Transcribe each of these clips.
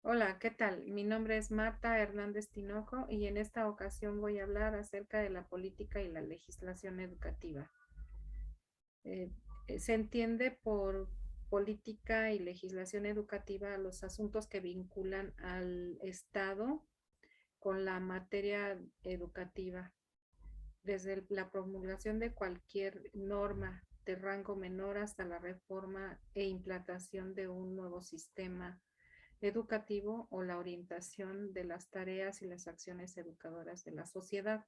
Hola, ¿qué tal? Mi nombre es Marta Hernández Tinoco y en esta ocasión voy a hablar acerca de la política y la legislación educativa. Eh, Se entiende por política y legislación educativa los asuntos que vinculan al Estado con la materia educativa, desde la promulgación de cualquier norma de rango menor hasta la reforma e implantación de un nuevo sistema educativo o la orientación de las tareas y las acciones educadoras de la sociedad.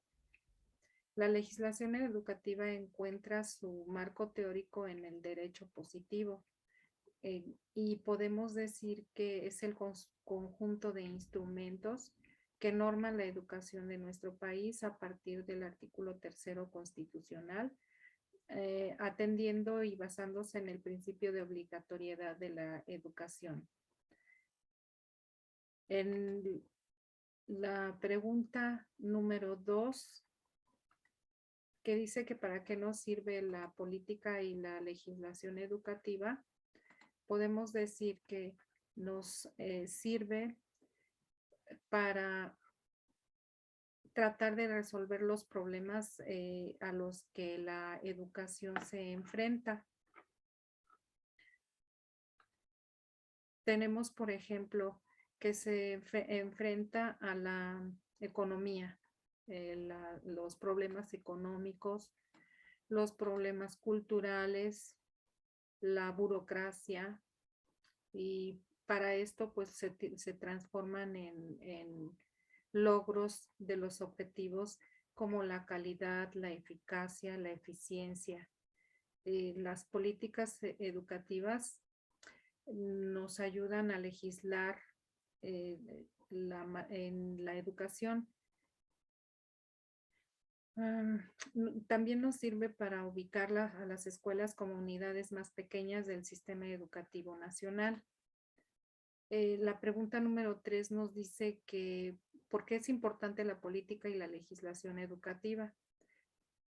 La legislación educativa encuentra su marco teórico en el derecho positivo y podemos decir que es el conjunto de instrumentos que norman la educación de nuestro país a partir del artículo tercero constitucional, atendiendo y basándose en el principio de obligatoriedad de la educación. En la pregunta número 2, que dice que para qué nos sirve la política y la legislación educativa, podemos decir que nos sirve para tratar de resolver los problemas a los que la educación se enfrenta. Tenemos, por ejemplo, que se enfrenta a la economía, los problemas económicos, los problemas culturales, la burocracia, y para esto pues se transforman en logros de los objetivos como la calidad, la eficacia, la eficiencia. Las políticas educativas nos ayudan a legislar en la educación. También nos sirve para ubicar a las escuelas como unidades más pequeñas del sistema educativo nacional. La pregunta número 3 nos dice que ¿por qué es importante la política y la legislación educativa?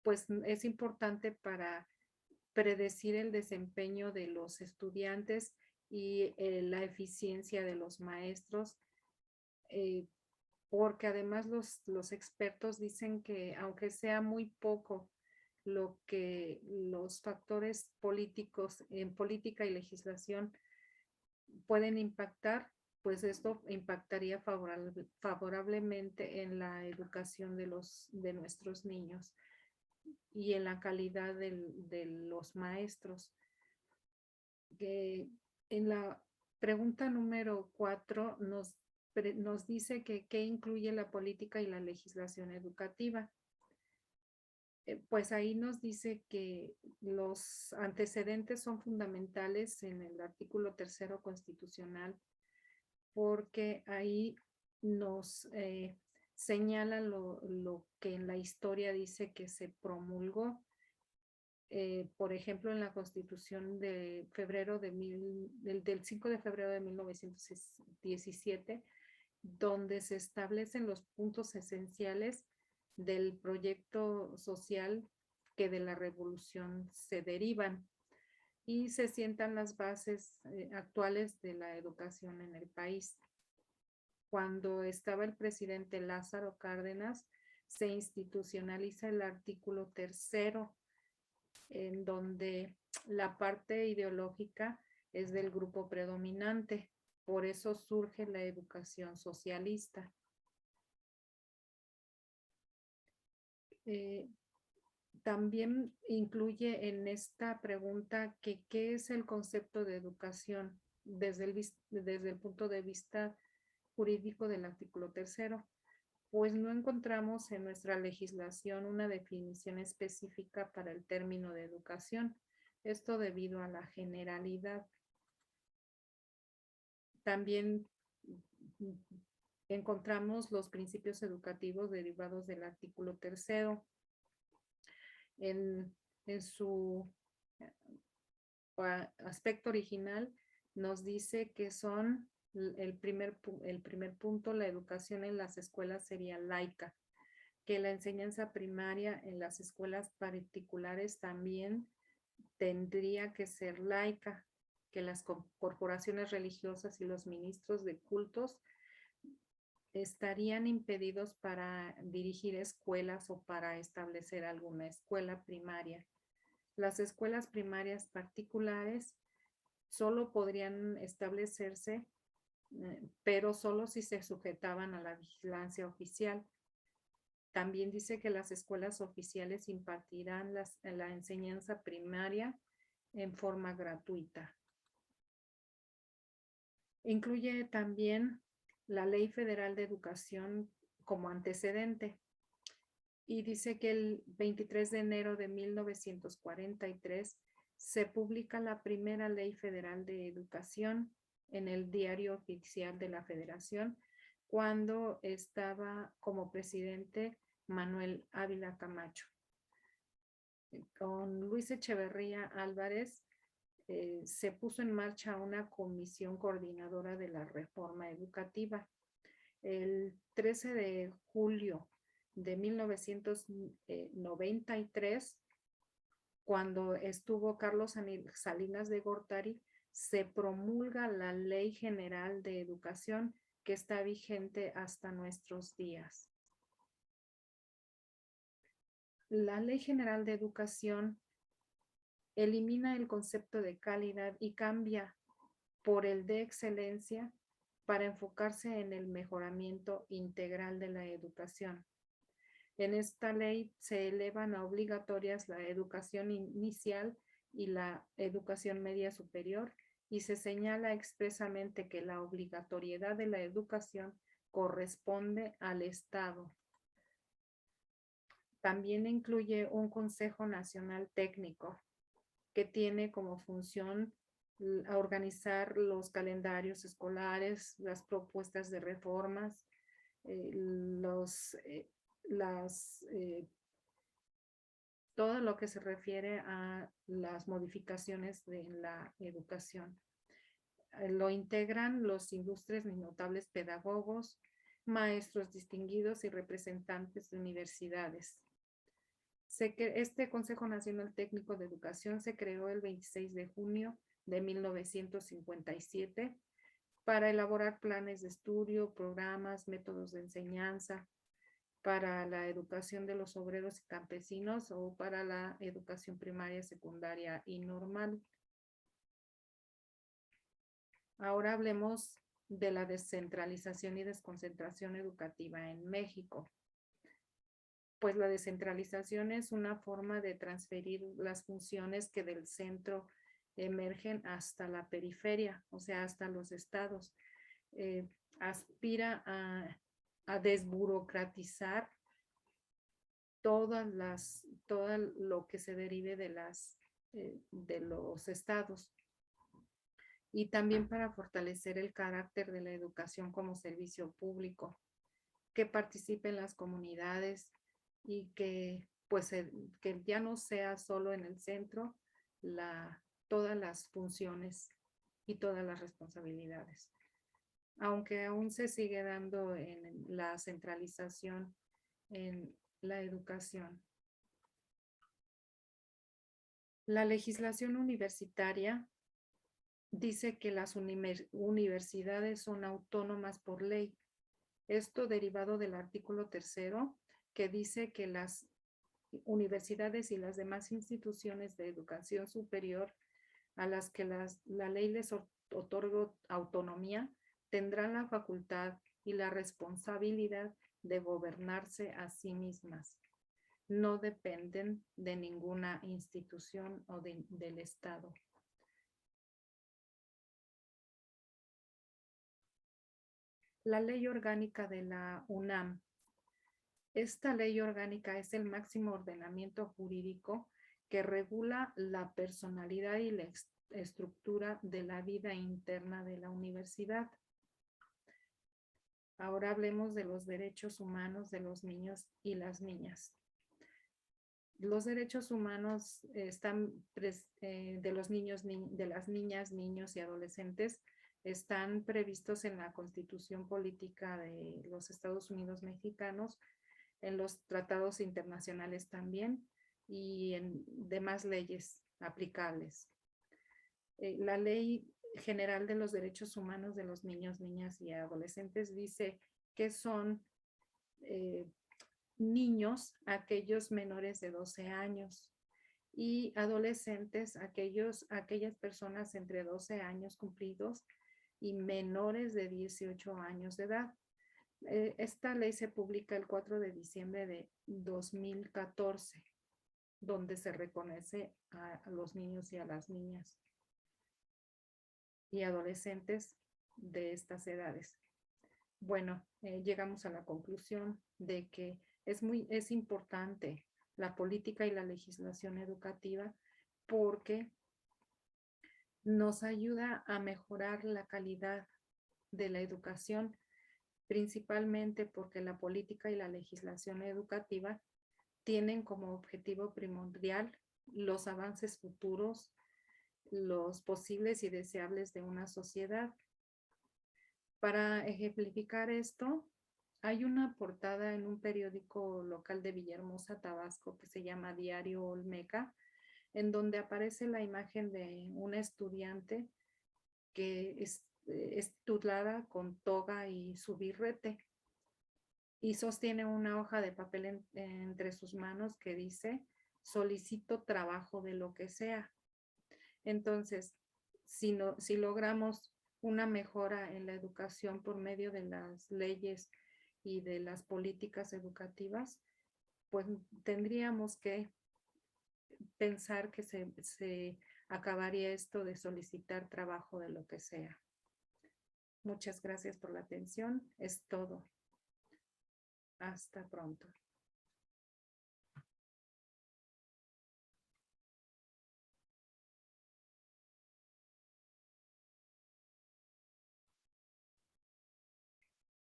Pues es importante para predecir el desempeño de los estudiantes y la eficiencia de los maestros, eh, porque además los expertos dicen que aunque sea muy poco lo que los factores políticos en política y legislación pueden impactar, pues esto impactaría favorablemente en la educación de nuestros niños y en la calidad de los maestros. Que en la pregunta número 4 nos dice que qué incluye la política y la legislación educativa. Pues ahí nos dice que los antecedentes son fundamentales en el artículo tercero constitucional, porque ahí nos señala lo que en la historia dice que se promulgó. Por ejemplo, en la Constitución de febrero del 5 de febrero de 1917, donde se establecen los puntos esenciales del proyecto social que de la revolución se derivan y se sientan las bases actuales de la educación en el país. Cuando estaba el presidente Lázaro Cárdenas, se institucionaliza el artículo tercero, en donde la parte ideológica es del grupo predominante. Por eso surge la educación socialista. Eh, También incluye en esta pregunta que qué es el concepto de educación desde el punto de vista jurídico del artículo tercero. Pues no encontramos en nuestra legislación una definición específica para el término de educación. Esto debido a la generalidad. También encontramos los principios educativos derivados del artículo tercero en su aspecto original. Nos dice que son el primer punto, la educación en las escuelas sería laica, que la enseñanza primaria en las escuelas particulares también tendría que ser laica, que las corporaciones religiosas y los ministros de cultos estarían impedidos para dirigir escuelas o para establecer alguna escuela primaria. Las escuelas primarias particulares solo podrían establecerse, pero solo si se sujetaban a la vigilancia oficial. También dice que las escuelas oficiales impartirán la enseñanza primaria en forma gratuita. Incluye también la Ley Federal de Educación como antecedente y dice que el 23 de enero de 1943 se publica la primera Ley Federal de Educación en el Diario Oficial de la Federación, cuando estaba como presidente Manuel Ávila Camacho. Con Luis Echeverría Álvarez se puso en marcha una comisión coordinadora de la reforma educativa. El 13 de julio de 1993, cuando estuvo Carlos Salinas de Gortari, se promulga la Ley General de Educación, que está vigente hasta nuestros días. La Ley General de Educación elimina el concepto de calidad y cambia por el de excelencia para enfocarse en el mejoramiento integral de la educación. En esta ley se elevan a obligatorias la educación inicial y la educación media superior y se señala expresamente que la obligatoriedad de la educación corresponde al Estado. También incluye un Consejo Nacional Técnico que tiene como función organizar los calendarios escolares, las propuestas de reformas, todo lo que se refiere a las modificaciones de la educación. Lo integran los ilustres y notables pedagogos, maestros distinguidos y representantes de universidades. Este Consejo Nacional Técnico de Educación se creó el 26 de junio de 1957 para elaborar planes de estudio, programas, métodos de enseñanza para la educación de los obreros y campesinos o para la educación primaria, secundaria y normal. Ahora hablemos de la descentralización y desconcentración educativa en México. Pues la descentralización es una forma de transferir las funciones que del centro emergen hasta la periferia, o sea, hasta los estados. Aspira a desburocratizar todo lo que se derive de los estados. Y también para fortalecer el carácter de la educación como servicio público, que participe en las comunidades y que ya no sea solo en el centro todas las funciones y todas las responsabilidades. Aunque aún se sigue dando en la centralización en la educación. La legislación universitaria dice que las universidades son autónomas por ley. Esto derivado del artículo 3º, que dice que las universidades y las demás instituciones de educación superior a las que la ley les otorga autonomía, tendrán la facultad y la responsabilidad de gobernarse a sí mismas. No dependen de ninguna institución o del Estado. La ley orgánica de la UNAM. Esta ley orgánica es el máximo ordenamiento jurídico que regula la personalidad y la estructura de la vida interna de la universidad. Ahora hablemos de los derechos humanos de los niños y las niñas. Los derechos humanos de los niños, de las niñas, niños y adolescentes están previstos en la Constitución Política de los Estados Unidos Mexicanos, en los tratados internacionales también y en demás leyes aplicables. La Ley General de los Derechos Humanos de los Niños, Niñas y Adolescentes dice que son niños aquellos menores de 12 años y adolescentes aquellas personas entre 12 años cumplidos y menores de 18 años de edad. Esta ley se publica el 4 de diciembre de 2014, donde se reconoce a los niños y a las niñas y adolescentes de estas edades. Bueno, llegamos a la conclusión de que es importante la política y la legislación educativa porque nos ayuda a mejorar la calidad de la educación, principalmente porque la política y la legislación educativa tienen como objetivo primordial los avances futuros, los posibles y deseables de una sociedad. Para ejemplificar esto, hay una portada en un periódico local de Villahermosa, Tabasco, que se llama Diario Olmeca, en donde aparece la imagen de una estudiante que es titulada con toga y su birrete y sostiene una hoja de papel entre sus manos que dice solicito trabajo de lo que sea. Entonces, si logramos una mejora en la educación por medio de las leyes y de las políticas educativas, pues tendríamos que pensar que se acabaría esto de solicitar trabajo de lo que sea. Muchas gracias por la atención. Es todo. Hasta pronto.